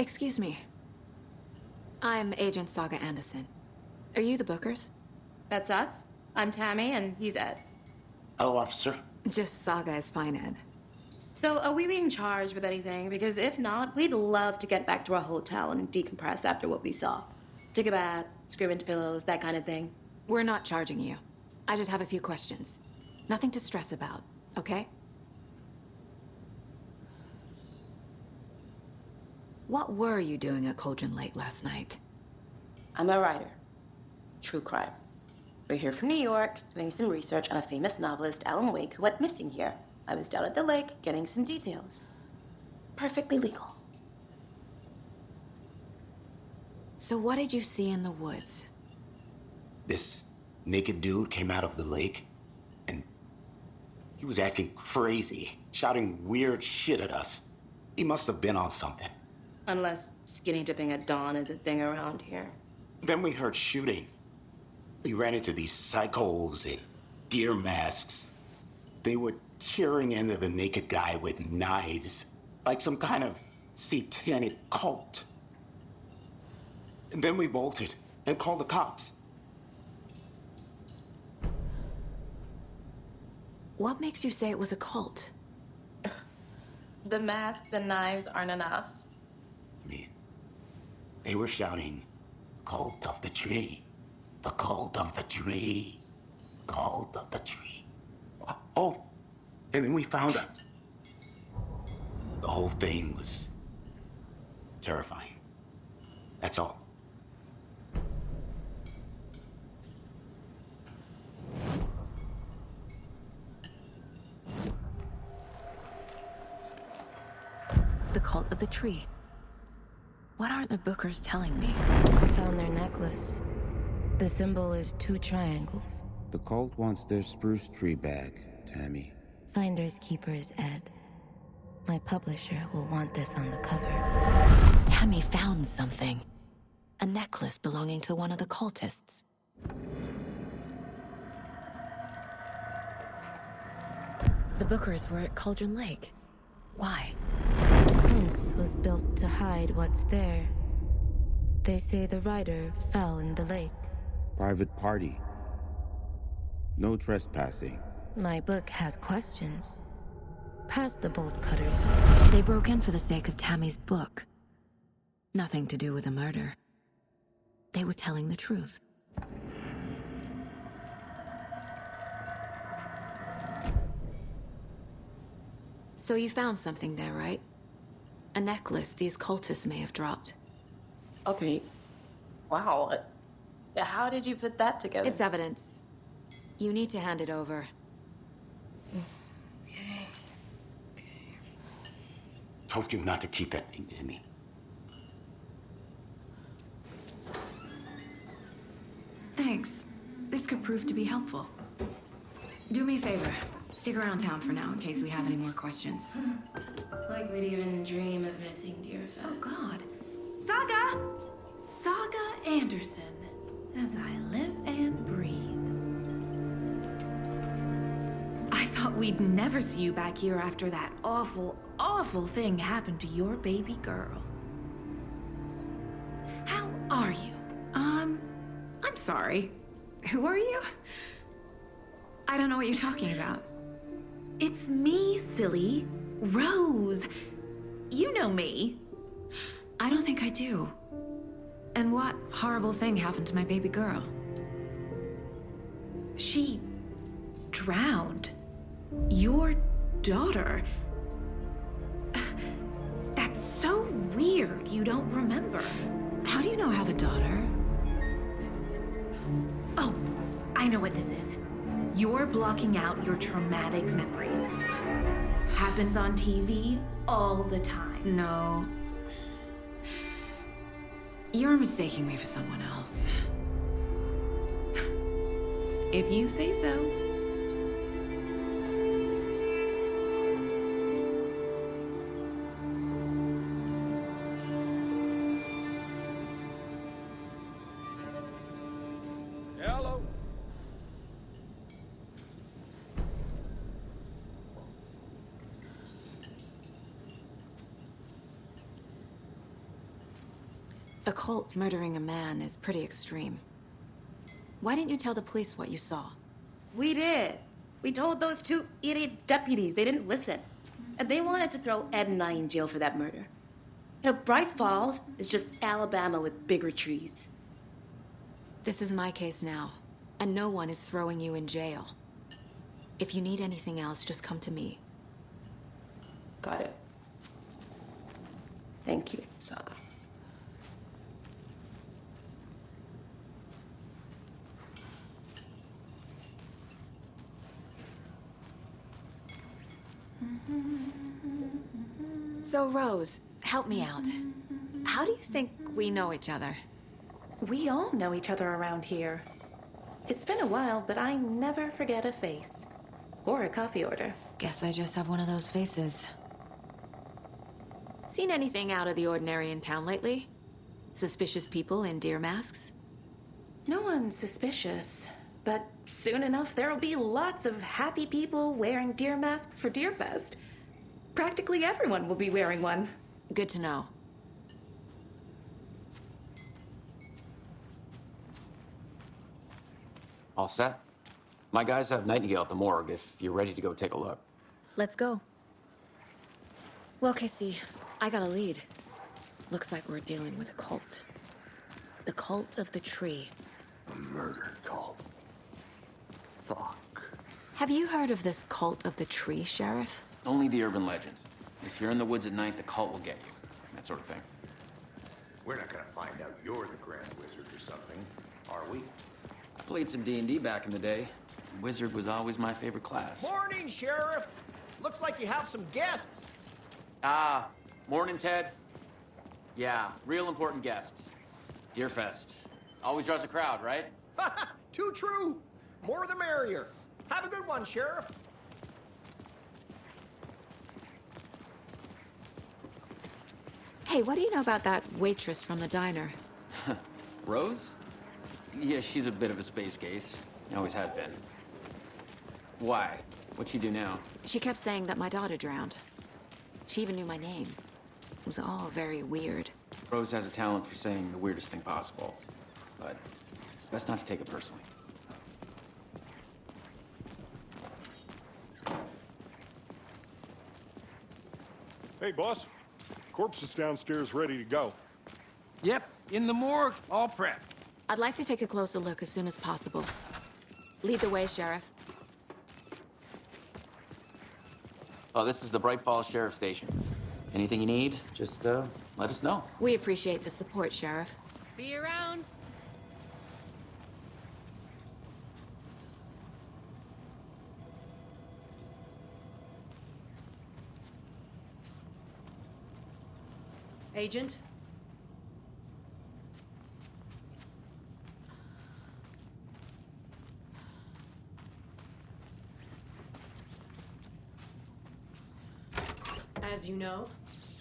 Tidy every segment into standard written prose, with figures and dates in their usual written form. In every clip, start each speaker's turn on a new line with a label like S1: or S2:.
S1: Excuse me. I'm Agent Saga Anderson. Are you the Bookers?
S2: That's us. I'm Tammy, and he's Ed.
S3: Hello, officer.
S1: Just Saga is fine, Ed.
S2: So, are we being charged with anything? Because if not, we'd love to get back to our hotel and decompress after what we saw. Take a bath, scream into pillows, that kind of thing.
S1: We're not charging you. I just have a few questions. Nothing to stress about, okay? What were you doing at Cauldron Lake last night?
S2: I'm a writer. True crime. We're here from New York, doing some research on a famous novelist, Alan Wake, who went missing here. I was down at the lake, getting some details. Perfectly legal.
S1: So what did you see in the woods?
S3: This naked dude came out of the lake, and he was acting crazy, shouting weird shit at us. He must have been on something.
S2: Unless skinny dipping at dawn is a thing around here.
S3: Then we heard shooting. We ran into these psychos in deer masks. They were tearing into the naked guy with knives, like some kind of satanic cult. And then we bolted and called the cops.
S1: What makes you say it was a cult?
S2: The masks and knives aren't enough.
S3: They were shouting, "Cult of the tree, the cult of the tree, cult of the tree." Oh, and then we found out. The whole thing was terrifying. That's all.
S1: The cult of the tree. What are the Bookers telling me?
S4: I found their necklace. The symbol is 2 triangles.
S5: The cult wants their spruce tree back, Tammy.
S4: Finders keepers, Ed. My publisher will want this on the cover.
S1: Tammy found something. A necklace belonging to one of the cultists. The Bookers were at Cauldron Lake. Why?
S4: The fence was built to hide what's there. They say the rider fell in the lake.
S5: Private party. No trespassing.
S4: My book has questions. Past the bolt cutters.
S1: They broke in for the sake of Tammy's book. Nothing to do with the murder. They were telling the truth. So you found something there, right? A necklace these cultists may have dropped.
S2: Okay. Wow. How did you put that together?
S1: It's evidence. You need to hand it over.
S2: Okay.
S3: Told you not to keep that thing to me.
S1: Thanks. This could prove to be helpful. Do me a favor. Stick around town for now in case we have any more questions.
S4: Like we'd even dream of missing dear Fez.
S6: Oh, God. Saga! Saga Anderson. As I live and breathe. I thought we'd never see you back here after that awful, awful thing happened to your baby girl. How are you? I'm sorry. Who are you? I don't know what you're talking about. It's me, silly. Rose. You know me.
S1: I don't think I do. And what horrible thing happened to my baby girl?
S6: She drowned. Your daughter. That's so weird you don't remember.
S1: How do you know I have a daughter?
S6: Oh, I know what this is. You're blocking out your traumatic memories. Happens on TV all the time.
S1: No. You're mistaking me for someone else.
S6: If you say so.
S7: Hello.
S1: A cult murdering a man is pretty extreme. Why didn't you tell the police what you saw?
S2: We did. We told those two idiot deputies. They didn't listen. And they wanted to throw Ed and I in jail for that murder. You know, Bright Falls is just Alabama with bigger trees.
S1: This is my case now, and no one is throwing you in jail. If you need anything else, just come to me.
S2: Got it. Thank you, Saga.
S1: So, Rose, help me out. How do you think we know each other?
S2: We all know each other around here. It's been a while, but I never forget a face. Or a coffee order.
S1: Guess I just have one of those faces. Seen anything out of the ordinary in town lately? Suspicious people in deer masks?
S2: No one's suspicious. But soon enough, there'll be lots of happy people wearing deer masks for Deerfest. Practically everyone will be wearing one.
S1: Good to know.
S7: All set? My guys have Nightingale at the morgue if you're ready to go take a look.
S1: Let's go. Well, Casey, I got a lead. Looks like we're dealing with a cult. The cult of the tree.
S8: A murder cult. Fuck.
S1: Have you heard of this cult of the tree, Sheriff?
S7: Only the urban legend. If you're in the woods at night, the cult will get you. That sort of thing.
S8: We're not gonna find out you're the Grand Wizard or something, are we?
S7: I played some D&D back in the day. Wizard was always my favorite class.
S9: Morning, Sheriff. Looks like you have some guests.
S7: Ah, morning, Ted. Yeah, real important guests. Deerfest. Always draws a crowd, right?
S9: Too true. More the merrier. Have a good one, Sheriff.
S1: Hey, what do you know about that waitress from the diner?
S7: Rose? Yeah, she's a bit of a space case. Always has been. Why? What'd she do now?
S1: She kept saying that my daughter drowned. She even knew my name. It was all very weird.
S7: Rose has a talent for saying the weirdest thing possible. But it's best not to take it personally.
S10: Hey, boss. Corpse is downstairs ready to go.
S9: Yep, in the morgue, all prepped.
S1: I'd like to take a closer look as soon as possible. Lead the way, Sheriff.
S7: Oh, this is the Bright Falls Sheriff Station. Anything you need, just let us know.
S1: We appreciate the support, Sheriff.
S11: See you around. Agent? As you know,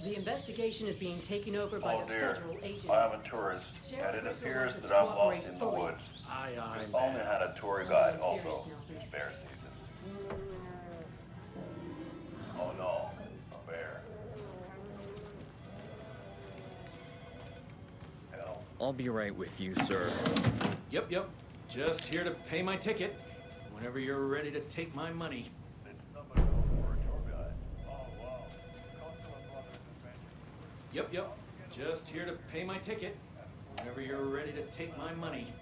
S11: the investigation is being taken over by the federal agents.
S12: I am a tourist, and it appears that I'm lost in the woods.
S9: Aye,
S12: We've only had a tour guide also. It's bear season. Oh no, a bear. Hell.
S13: I'll be right with you, sir.
S9: Yep. Just here to pay my ticket. Whenever you're ready to take my money.
S12: Did somebody go for a tour guide? Oh wow.
S9: Yep. Just here to pay my ticket. Whenever you're ready to take my money.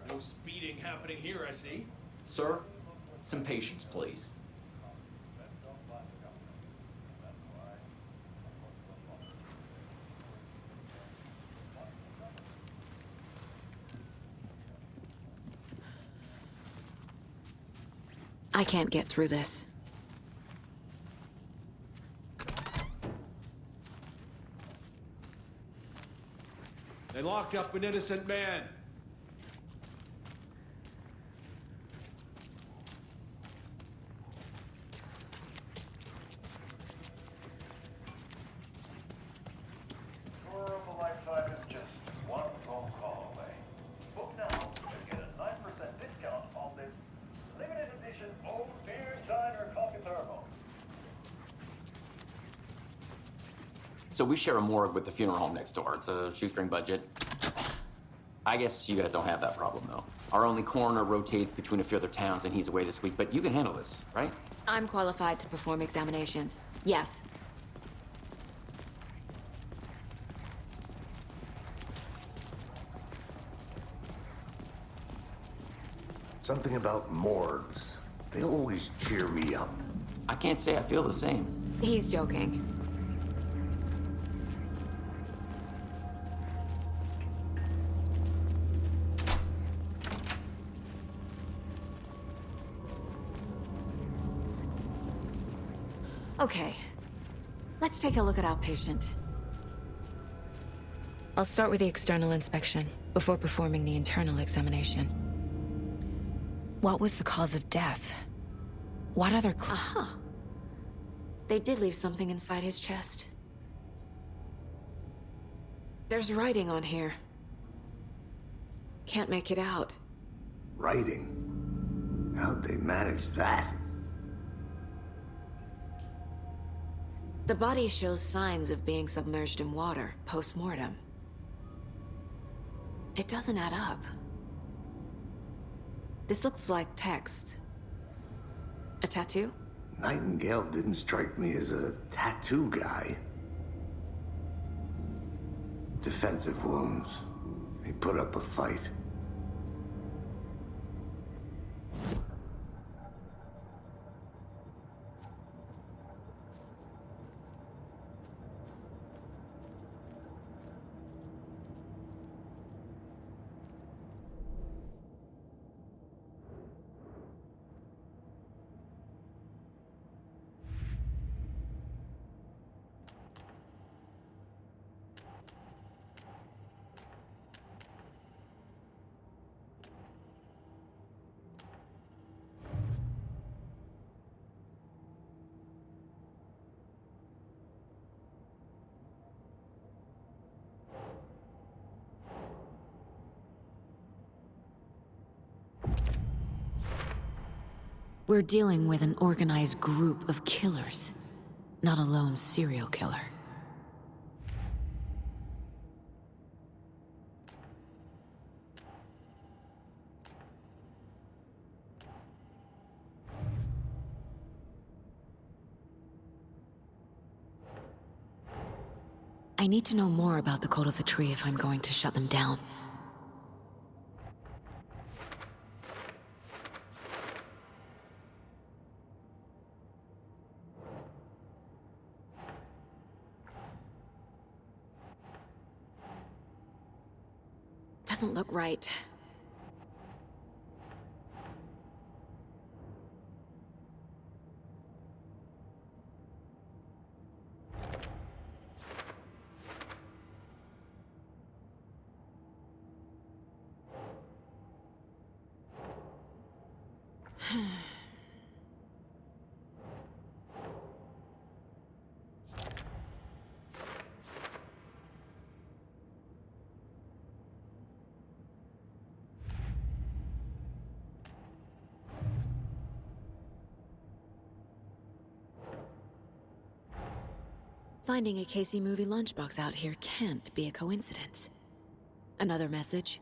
S9: No speeding happening here, I see.
S13: Sir, some patience, please.
S1: I can't get through this.
S9: They locked up an innocent man.
S12: Tour of a lifetime is just one
S7: So we share a morgue with the funeral home next door. It's a shoestring budget. I guess you guys don't have that problem, though. Our only coroner rotates between a few other towns, and he's away this week, but you can handle this, right?
S1: I'm qualified to perform examinations. Yes.
S8: Something about morgues. They always cheer me up.
S7: I can't say I feel the same.
S1: He's joking. Okay, let's take a look at our patient. I'll start with the external inspection before performing the internal examination. What was the cause of death? What other Aha! They did leave something inside his chest. There's writing on here. Can't make it out.
S8: Writing? How'd they manage that?
S1: The body shows signs of being submerged in water post-mortem. It doesn't add up. This looks like text. A tattoo?
S8: Nightingale didn't strike me as a tattoo guy. Defensive wounds. He put up a fight.
S1: We're dealing with an organized group of killers, not a lone serial killer. I need to know more about the cult of the tree if I'm going to shut them down. Doesn't look right. Finding a Casey movie lunchbox out here can't be a coincidence. Another message?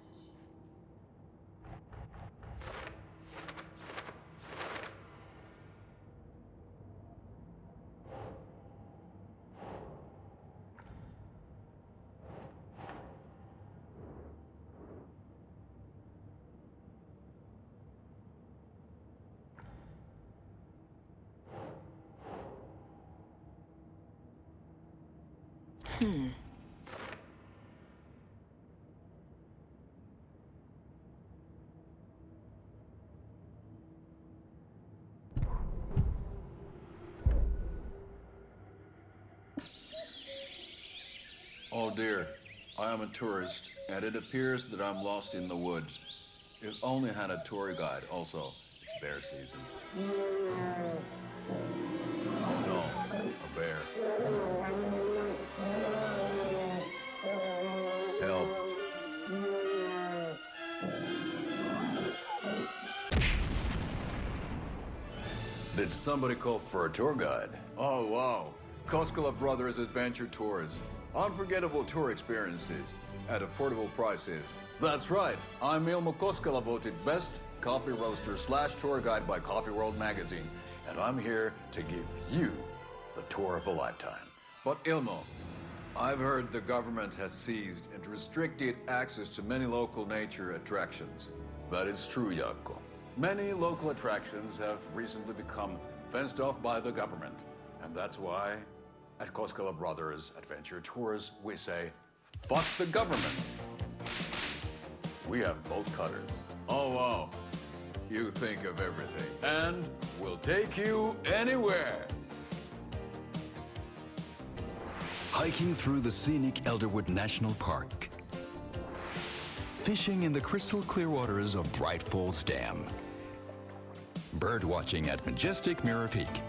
S12: Oh dear, I am a tourist, and it appears that I'm lost in the woods. If only had a tour guide. Also, it's bear season. Oh no, a bear. Help. Did somebody call for a tour guide?
S8: Oh, wow.
S12: Koskela Brothers Adventure Tours. Unforgettable tour experiences at affordable prices. That's right. I'm Ilmo Koskela, voted best coffee roaster / tour guide by Coffee World magazine. And I'm here to give you the tour of a lifetime. But Ilmo, I've heard the government has seized and restricted access to many local nature attractions. That is true, Jaakko. Many local attractions have recently become fenced off by the government. And that's why, at Koskela Brothers Adventure Tours, we say, fuck the government. We have bolt cutters. Oh, wow. You think of everything. And we'll take you anywhere.
S14: Hiking through the scenic Elderwood National Park. Fishing in the crystal clear waters of Bright Falls Dam. Bird watching at majestic Mirror Peak.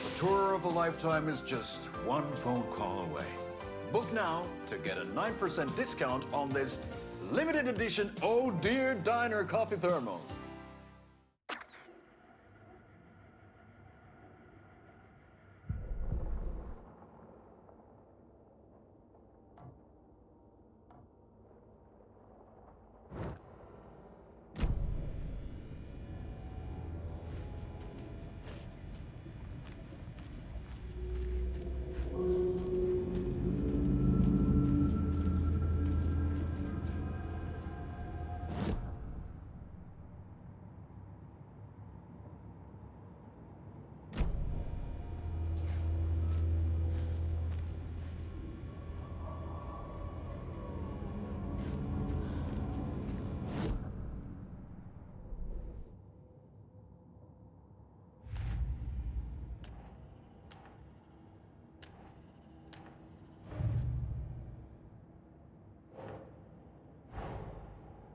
S12: The tour of a lifetime is just one phone call away. Book now to get a 9% discount on this limited edition Oh Dear Diner coffee thermos.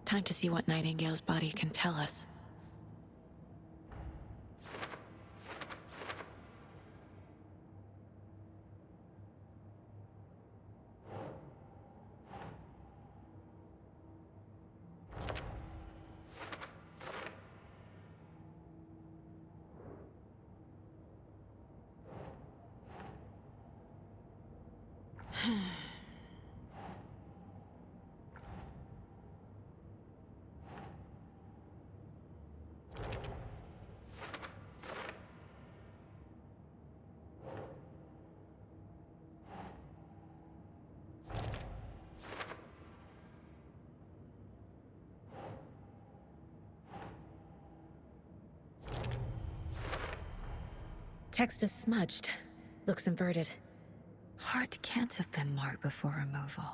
S1: Time to see what Nightingale's body can tell us. Text is smudged. Looks inverted. Heart can't have been marked before removal.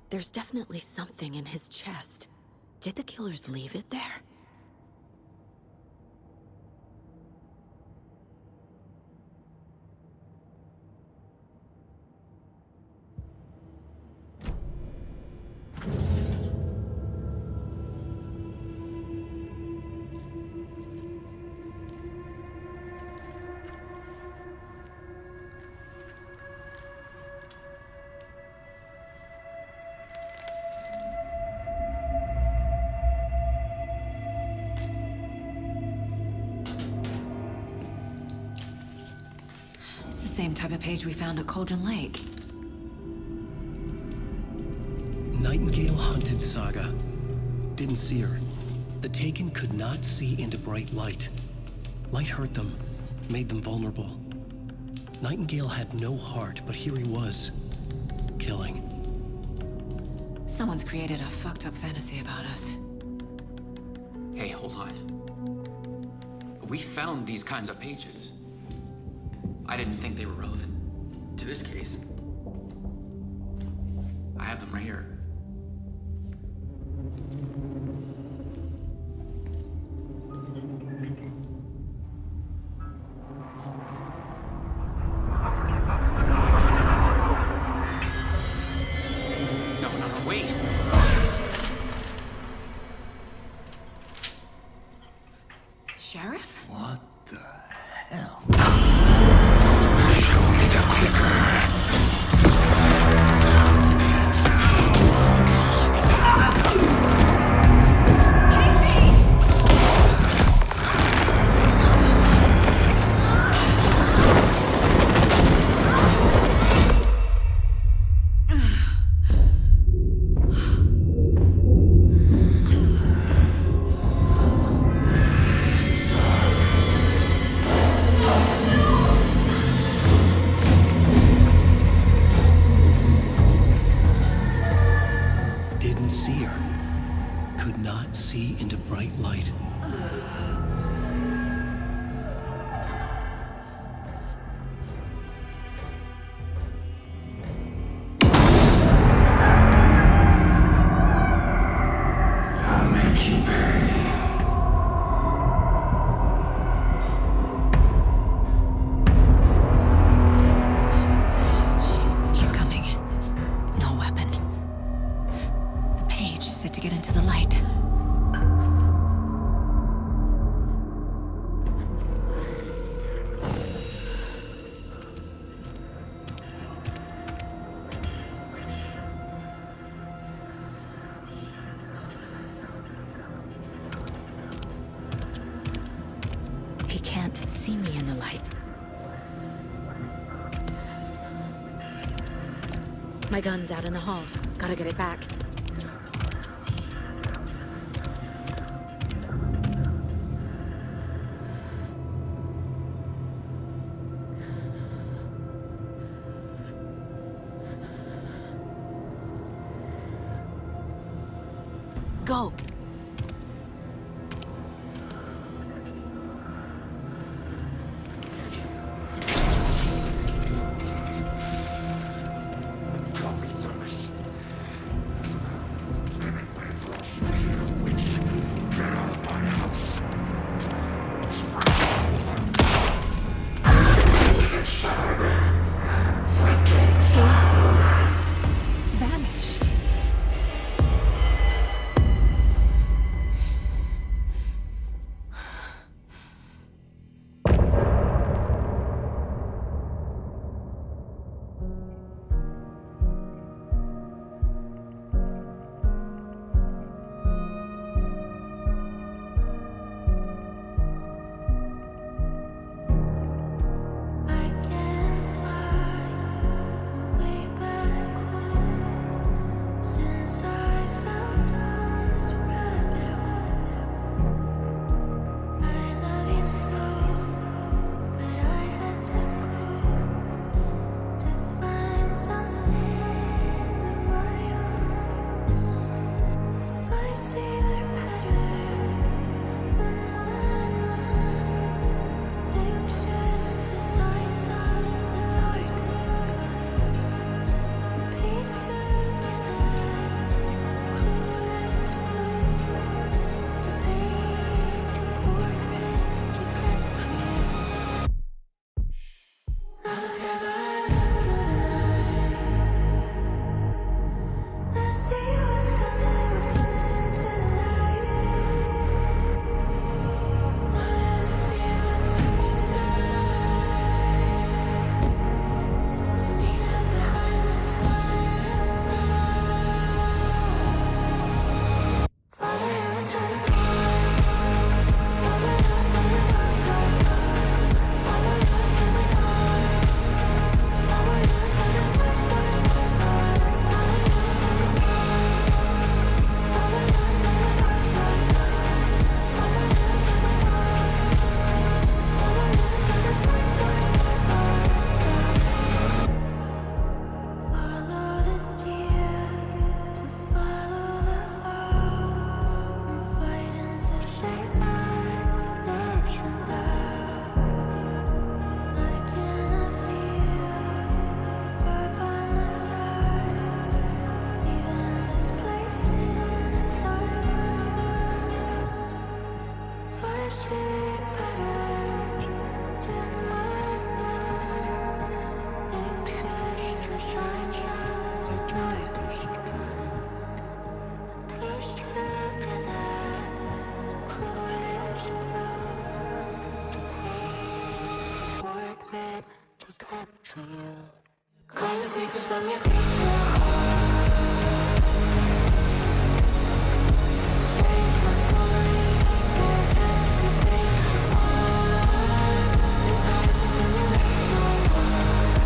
S1: There's definitely something in his chest. Did the killers leave it there? It's the same type of page we found at Cauldron Lake.
S15: Nightingale hunted Saga. Didn't see her. The Taken could not see into bright light. Light hurt them, made them vulnerable. Nightingale had no heart, but here he was, killing.
S1: Someone's created a fucked up fantasy about us.
S7: Hey, hold on. We found these kinds of pages. I didn't think they were relevant to this case. I have them right here. No, wait!
S1: Sheriff?
S15: What the hell?
S3: Show me the clicker.
S15: didn't see her. Could not see into bright light.
S1: He's coming. No weapon. The page set to get into the light. He can't see me in the light. My gun's out in the hall. Gotta get it back. Go! Vanished.
S16: Call the secrets from your crystal heart. Shape my story, tear every page apart. Inside is when you left your mark.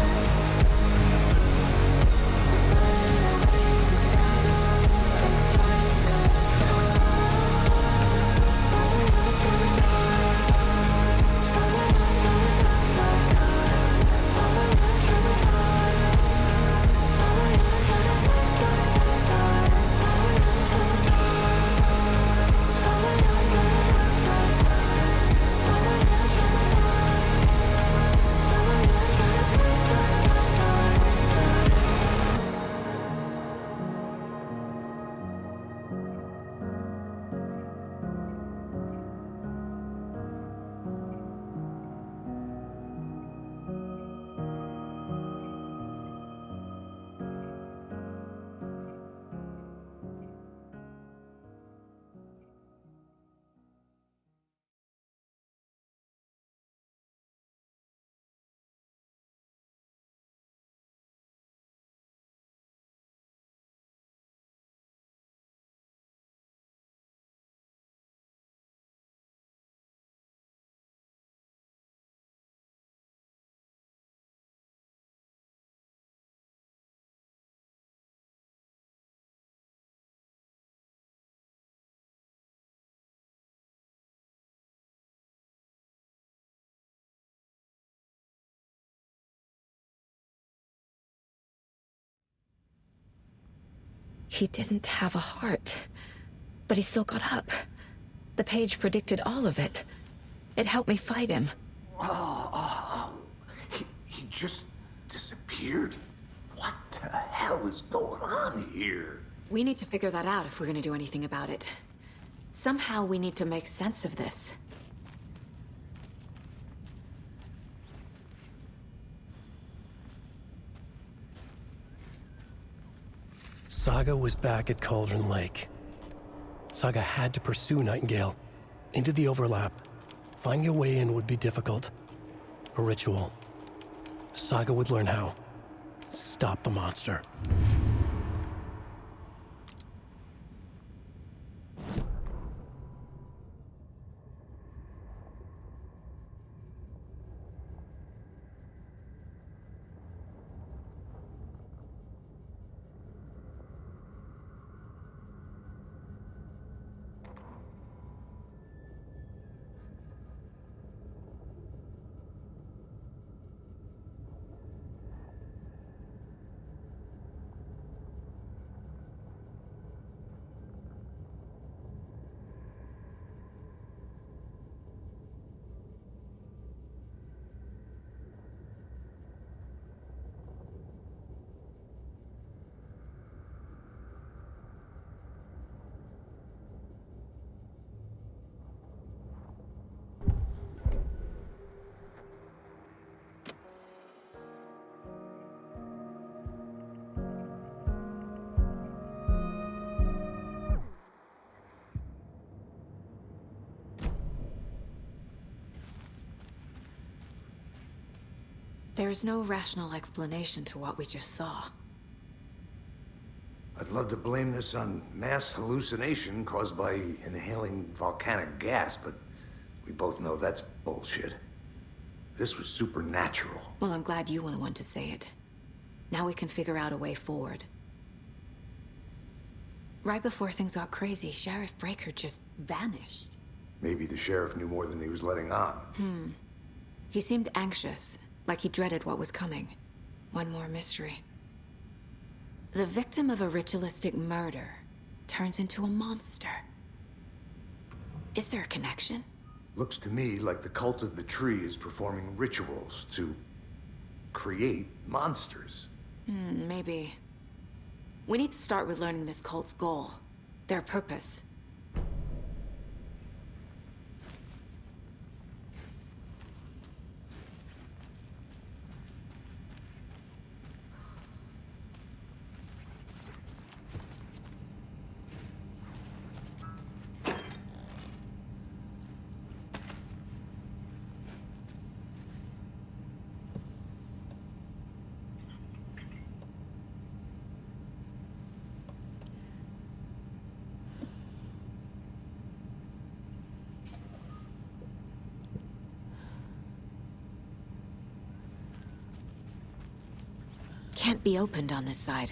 S16: We burn away the shadows and strike us apart. Follow you to the dark. Follow you to the dark, dark, dark. Follow you to the dark. Follow you.
S1: He didn't have a heart, but he still got up. The page predicted all of it. It helped me fight him.
S8: He just disappeared? What the hell is going on here?
S1: We need to figure that out if we're gonna do anything about it. Somehow we need to make sense of this.
S15: Saga was back at Cauldron Lake. Saga had to pursue Nightingale into the overlap. Finding a way in would be difficult. A ritual. Saga would learn how. Stop the monster.
S1: There's no rational explanation to what we just saw.
S8: I'd love to blame this on mass hallucination caused by inhaling volcanic gas, but we both know that's bullshit. This was supernatural.
S1: Well, I'm glad you were the one to say it. Now we can figure out a way forward. Right before things got crazy, Sheriff Breaker just vanished.
S8: Maybe the sheriff knew more than he was letting on.
S1: He seemed anxious, like he dreaded what was coming. One more mystery. The victim of a ritualistic murder turns into a monster. Is there a connection?
S8: Looks to me like the cult of the tree is performing rituals to create monsters.
S1: Maybe. We need to start with learning this cult's goal, their purpose. Can't be opened on this side.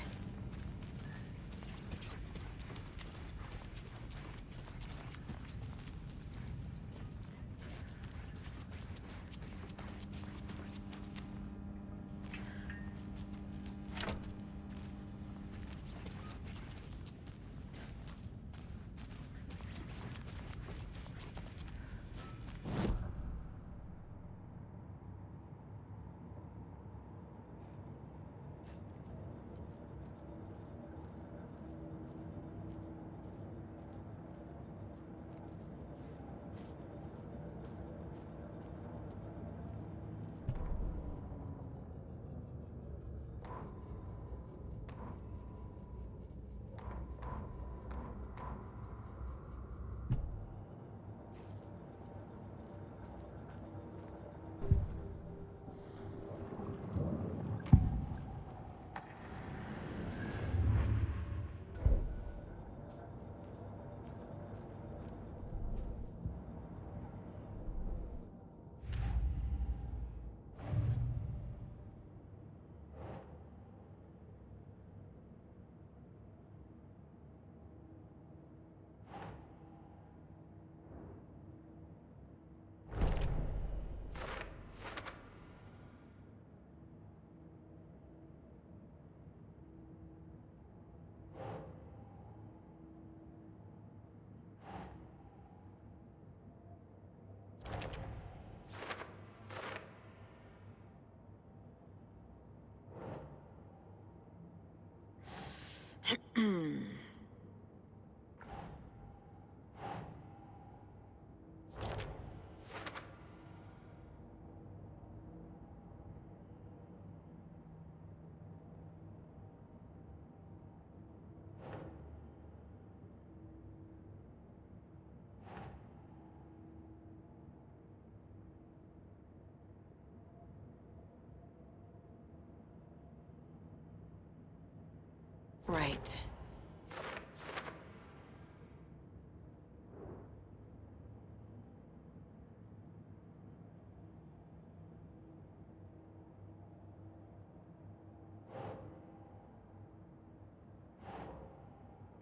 S1: Right.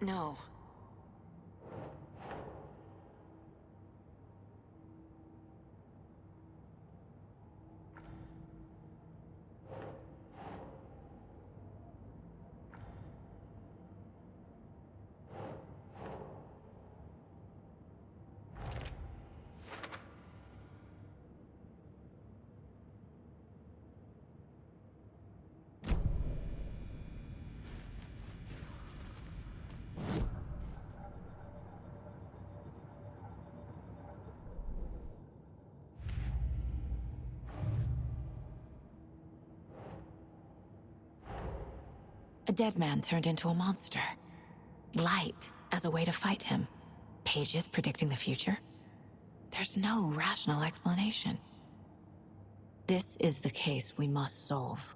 S1: No. A dead man turned into a monster. Light as a way to fight him. Pages predicting the future? There's no rational explanation. This is the case we must solve.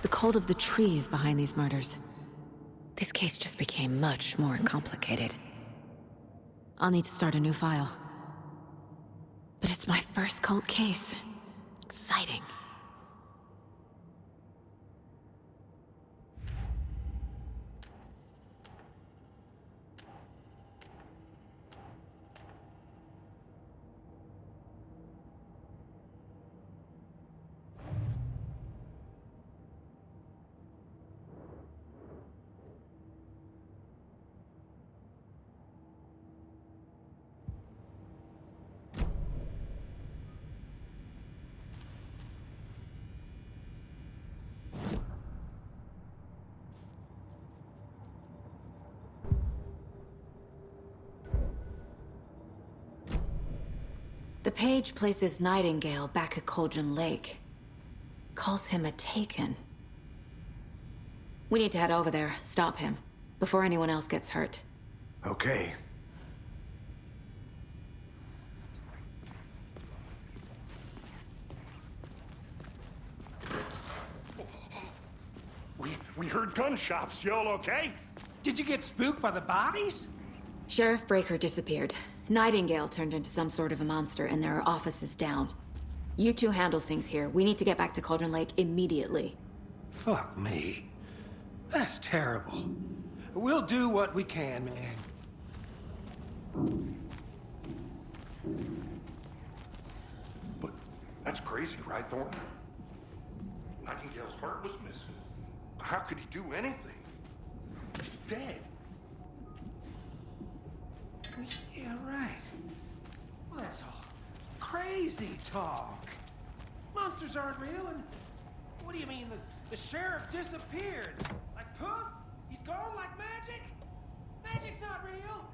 S1: The cult of the tree is behind these murders. This case just became much more complicated. I'll need to start a new file. But it's my first cult case. Exciting. The page places Nightingale back at Cauldron Lake. Calls him a Taken. We need to head over there, stop him, before anyone else gets hurt.
S8: Okay.
S10: We heard gunshots. Y'all okay?
S17: Did you get spooked by the bodies?
S1: Sheriff Breaker disappeared. Nightingale turned into some sort of a monster, and there are offices down. You two handle things here. We need to get back to Cauldron Lake immediately.
S17: Fuck me. That's terrible. We'll do what we can, man.
S10: But that's crazy, right, Thornton? Nightingale's heart was missing. How could he do anything? He's dead.
S17: Yeah, right. Well, that's all crazy talk. Monsters aren't real, and what do you mean the sheriff disappeared? Like poof? He's gone like magic? Magic's not real.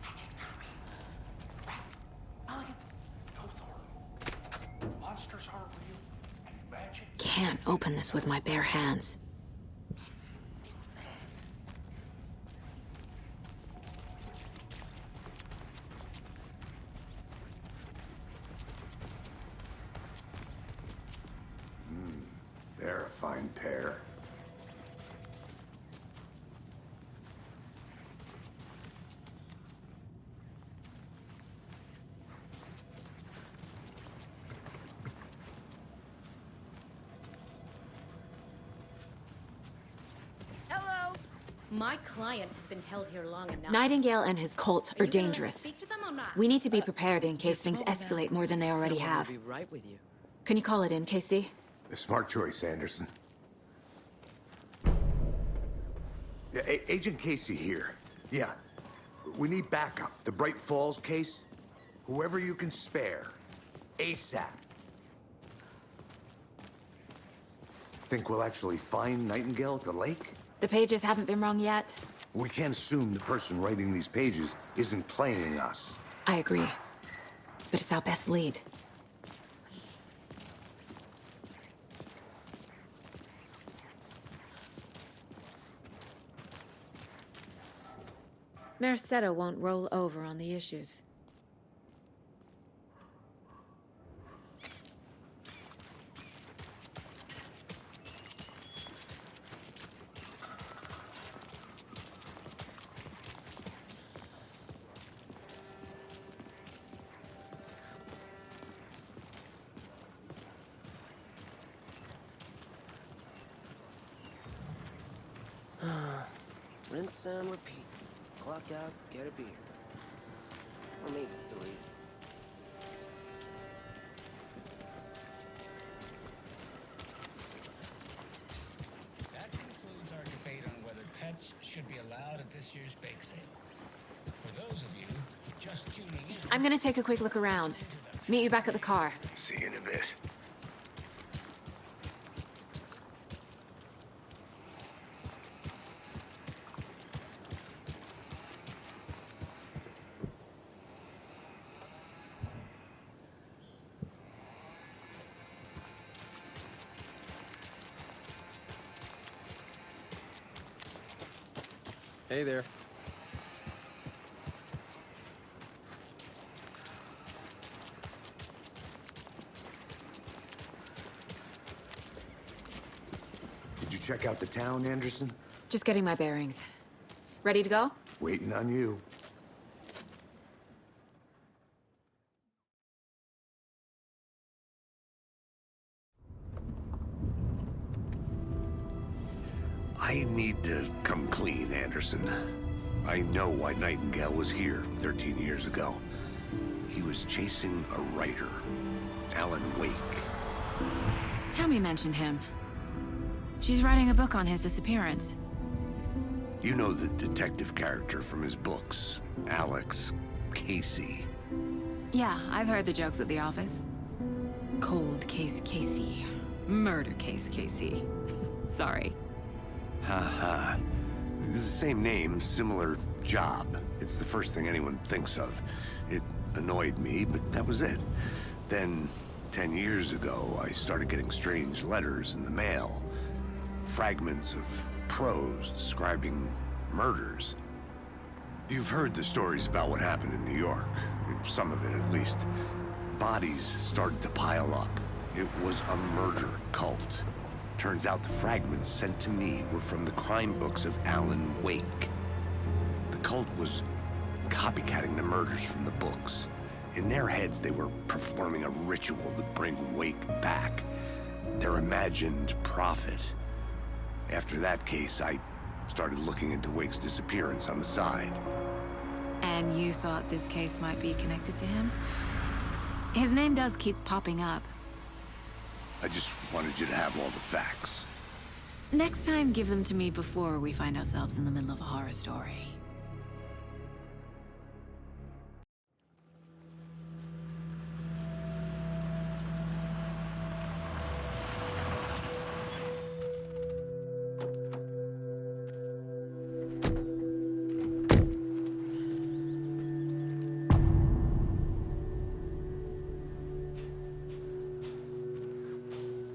S17: Magic's not real. Right. Mulligan.
S10: No, Thornton. Monsters aren't real, and magic.
S1: Can't open this with my bare hands.
S8: They're a fine pair.
S18: Hello. My client has been held here long enough.
S1: Nightingale and his cult are dangerous.
S18: Speak to them or not?
S1: We need to be prepared in case things escalate more than they already have.
S19: I'll be right with you.
S1: Can you call it in, KC?
S8: A smart choice, Anderson. Yeah, Agent Casey here. Yeah. We need backup. The Bright Falls case? Whoever you can spare. ASAP. Think we'll actually find Nightingale at the lake?
S1: The pages haven't been wrong yet.
S8: We can't assume the person writing these pages isn't playing us.
S1: I agree. But it's our best lead. Mercado won't roll over on the issues.
S19: Rinse and repeat. Clock out, get a beer. Or maybe 3.
S20: That concludes our debate on whether pets should be allowed at this year's bake sale. For those of you just tuning in...
S1: I'm gonna take a quick look around. Meet you back at the car.
S8: See you in a bit.
S21: Hey there.
S8: Did you check out the town, Anderson?
S1: Just getting my bearings. Ready to go?
S8: Waiting on you. I need to come clean, Anderson. I know why Nightingale was here 13 years ago. He was chasing a writer, Alan Wake.
S1: Tammy mentioned him. She's writing a book on his disappearance.
S8: You know the detective character from his books, Alex Casey.
S1: Yeah, I've heard the jokes at the office. Cold case Casey. Murder case Casey. Sorry.
S8: Ha. It's the same name, similar job. It's the first thing anyone thinks of. It annoyed me, but that was it. Then, 10 years ago, I started getting strange letters in the mail. Fragments of prose describing murders. You've heard the stories about what happened in New York. Some of it, at least. Bodies started to pile up. It was a murder cult. Turns out the fragments sent to me were from the crime books of Alan Wake. The cult was copycatting the murders from the books. In their heads, they were performing a ritual to bring Wake back. Their imagined prophet. After that case, I started looking into Wake's disappearance on the side.
S1: And you thought this case might be connected to him? His name does keep popping up.
S8: I just wanted you to have all the facts.
S1: Next time, give them to me before we find ourselves in the middle of a horror story.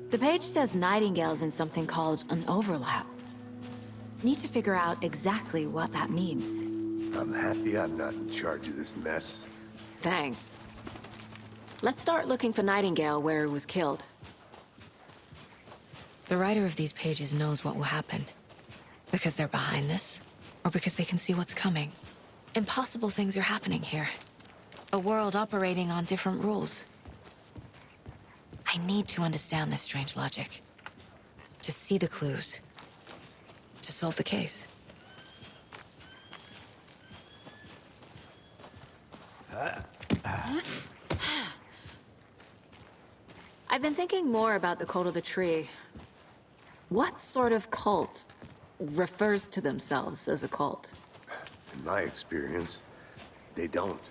S1: The page says Nightingale's in something called an overlap. Need to figure out exactly what that means.
S8: I'm happy I'm not in charge of this mess.
S1: Thanks. Let's start looking for Nightingale where he was killed. The writer of these pages knows what will happen. Because they're behind this, or because they can see what's coming. Impossible things are happening here. A world operating on different rules. I need to understand this strange logic. To see the clues. To solve the case. I've been thinking more about the cult of the tree. What sort of cult refers to themselves as a cult?
S8: In my experience, they don't.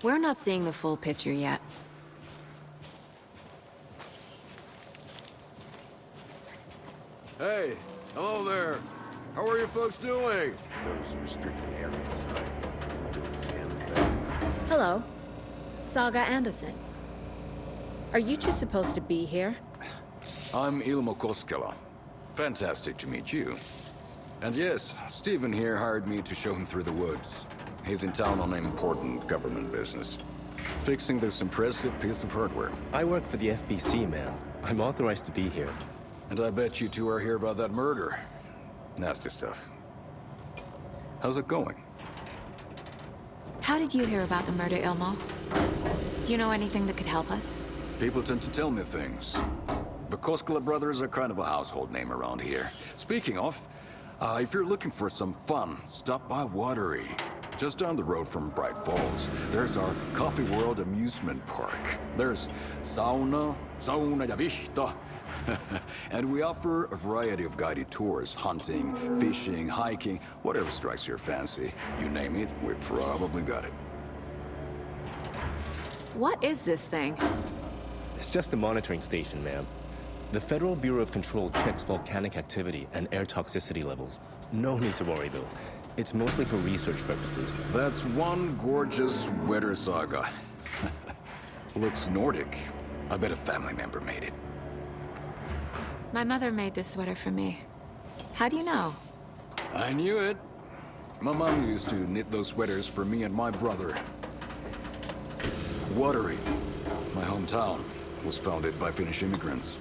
S1: We're not seeing the full picture yet.
S12: Hey, hello there. How are you folks doing?
S8: Those restricted area signs do a damn thing.
S1: Hello. Saga Anderson. Are you two supposed to be here?
S14: I'm Ilmo Koskela. Fantastic to meet you. And yes, Stephen here hired me to show him through the woods. He's in town on important government business. Fixing this impressive piece of hardware.
S21: I work for the FBC, ma'am. I'm authorized to be here.
S14: And I bet you two are here about that murder. Nasty stuff. How's it going?
S1: How did you hear about the murder, Ilmo? Do you know anything that could help us?
S14: People tend to tell me things. The Koskela brothers are kind of a household name around here. Speaking of, if you're looking for some fun, stop by Watery. Just down the road from Bright Falls, there's our Coffee World amusement park. There's sauna ja vihta. And we offer a variety of guided tours, hunting, fishing, hiking, whatever strikes your fancy. You name it, we probably got it.
S1: What is this thing?
S21: It's just a monitoring station, ma'am. The Federal Bureau of Control checks volcanic activity and air toxicity levels. No need to worry, though. It's mostly for research purposes.
S14: That's one gorgeous sweater, Saga. Looks Nordic. I bet a family member made it.
S1: My mother made this sweater for me. How do you know?
S14: I knew it. My mom used to knit those sweaters for me and my brother. Watery, my hometown, was founded by Finnish immigrants.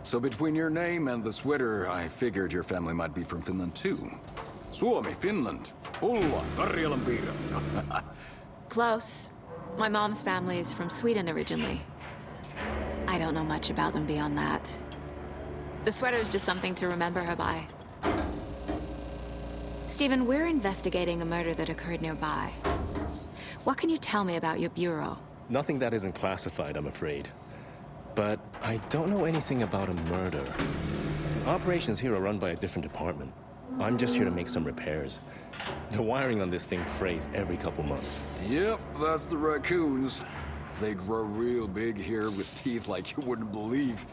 S14: So between your name and the sweater, I figured your family might be from Finland too. Suomi, Finland. Pulla, Karjalan piirre.
S1: Close. My mom's family is from Sweden originally. I don't know much about them beyond that. The sweater is just something to remember her by. Stephen, we're investigating a murder that occurred nearby. What can you tell me about your bureau?
S21: Nothing that isn't classified, I'm afraid. But I don't know anything about a murder. Operations here are run by a different department. I'm just here to make some repairs. The wiring on this thing frays every couple months.
S14: Yep, that's the raccoons. They grow real big here with teeth like you wouldn't believe.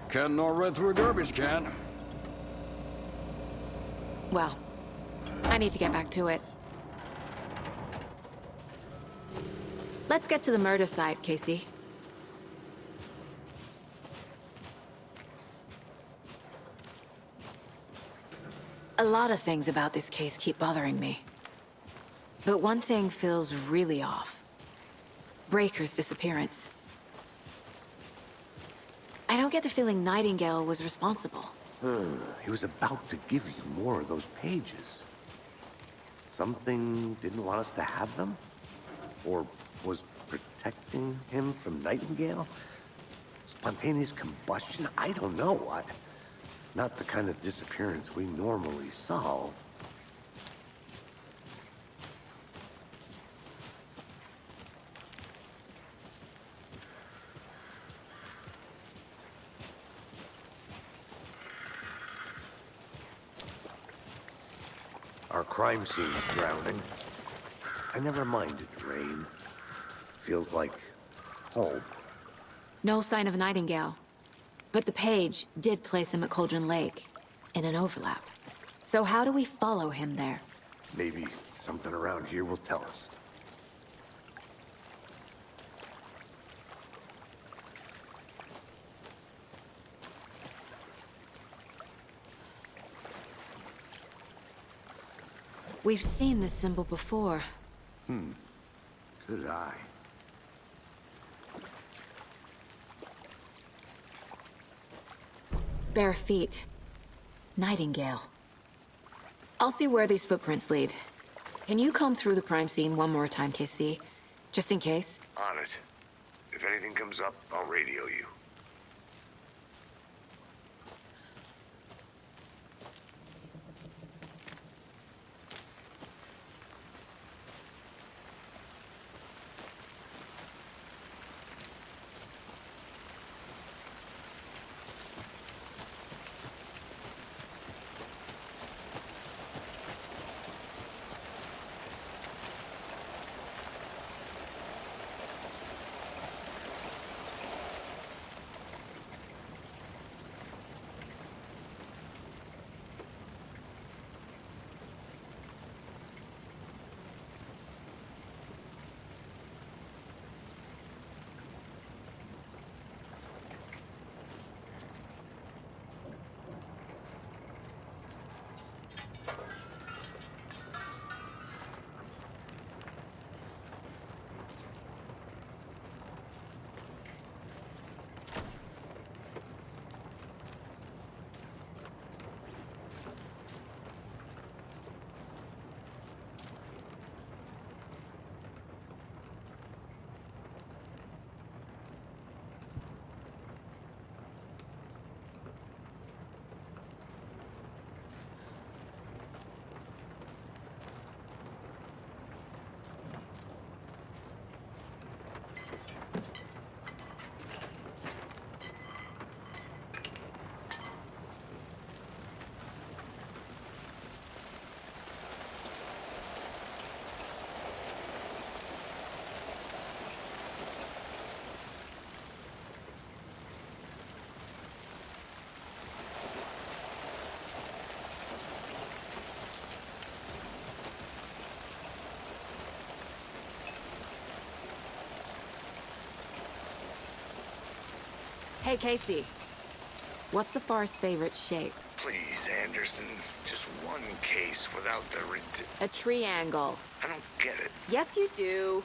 S14: Can't gnaw right through a garbage can.
S1: Well, I need to get back to it. Let's get to the murder site, Casey. A lot of things about this case keep bothering me. But one thing feels really off. Breaker's disappearance. I don't get the feeling Nightingale was responsible.
S8: He was about to give you more of those pages. Something didn't want us to have them? Or was protecting him from Nightingale? Spontaneous combustion? I don't know. Not the kind of disappearance we normally solve. Our crime scene is drowning. I never minded rain. Feels like home.
S1: No sign of Nightingale. But the page did place him at Cauldron Lake, in an overlap. So how do we follow him there?
S8: Maybe something around here will tell us.
S1: We've seen this symbol before.
S8: Good eye.
S1: Bare feet. Nightingale. I'll see where these footprints lead. Can you comb through the crime scene one more time, KC? Just in case?
S8: On it. If anything comes up, I'll radio you.
S1: Hey, Casey. What's the Forest's favorite shape?
S8: Please, Anderson. Just one case without the
S1: A triangle.
S8: I don't get it.
S1: Yes, you do.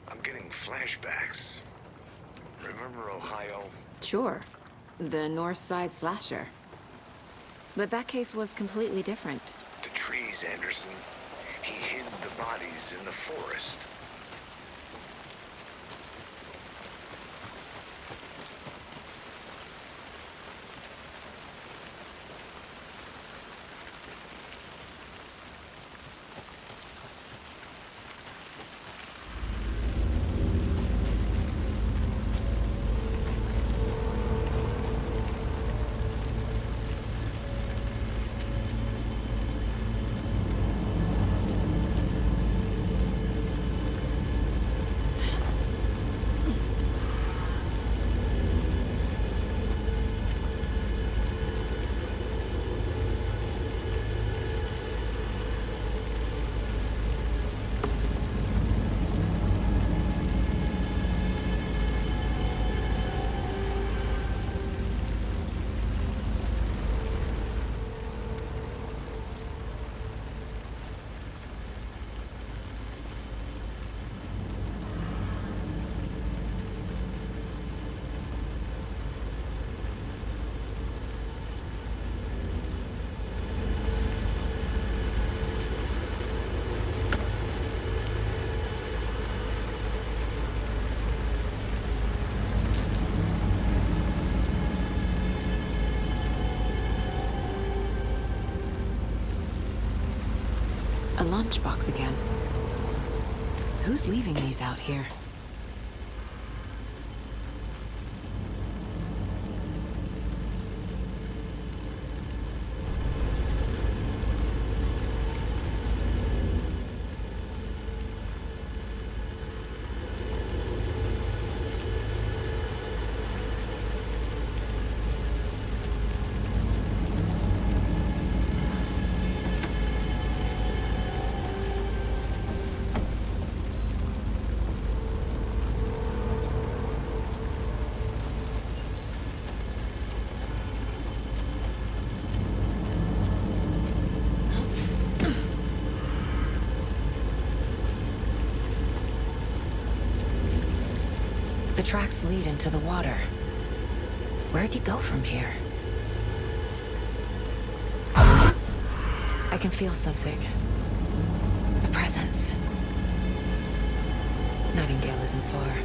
S8: I'm getting flashbacks. Remember Ohio?
S1: Sure. The North Side slasher. But that case was completely different.
S8: The trees, Anderson. He hid the bodies in the forest.
S1: A lunchbox again. Who's leaving these out here? The tracks lead into the water. Where'd he go from here? I can feel something. A presence. Nightingale isn't far.